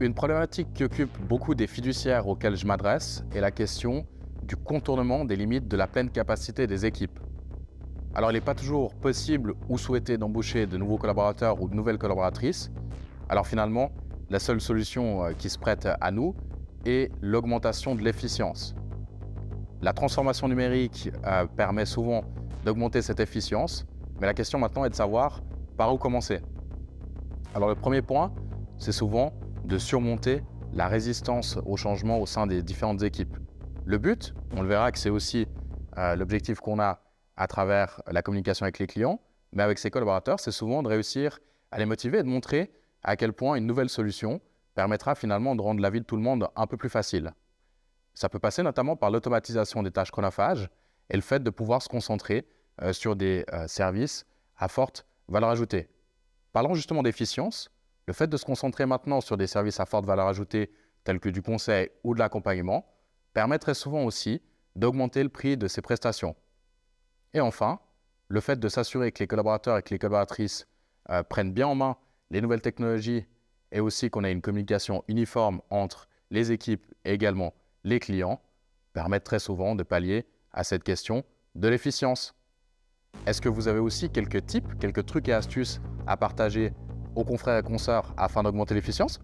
Une problématique qui occupe beaucoup des fiduciaires auxquels je m'adresse est la question du contournement des limites de la pleine capacité des équipes. Alors, il n'est pas toujours possible ou souhaité d'embaucher de nouveaux collaborateurs ou de nouvelles collaboratrices. Alors finalement, la seule solution qui se prête à nous est l'augmentation de l'efficience. La transformation numérique permet souvent d'augmenter cette efficience, mais la question maintenant est de savoir par où commencer. Alors le premier point, c'est souvent de surmonter la résistance au changement au sein des différentes équipes. Le but, on le verra que c'est aussi l'objectif qu'on a à travers la communication avec les clients, mais avec ses collaborateurs, c'est souvent de réussir à les motiver et de montrer à quel point une nouvelle solution permettra finalement de rendre la vie de tout le monde un peu plus facile. Ça peut passer notamment par l'automatisation des tâches chronophages et le fait de pouvoir se concentrer sur des services à forte valeur ajoutée. Parlons justement d'efficience. Le fait de se concentrer maintenant sur des services à forte valeur ajoutée tels que du conseil ou de l'accompagnement permettrait souvent aussi d'augmenter le prix de ces prestations. Et enfin, le fait de s'assurer que les collaborateurs et que les collaboratrices prennent bien en main les nouvelles technologies et aussi qu'on ait une communication uniforme entre les équipes et également les clients permettent très souvent de pallier à cette question de l'efficience. Est-ce que vous avez aussi quelques tips, quelques trucs et astuces à partager aux confrères et consoeurs afin d'augmenter l'efficience ?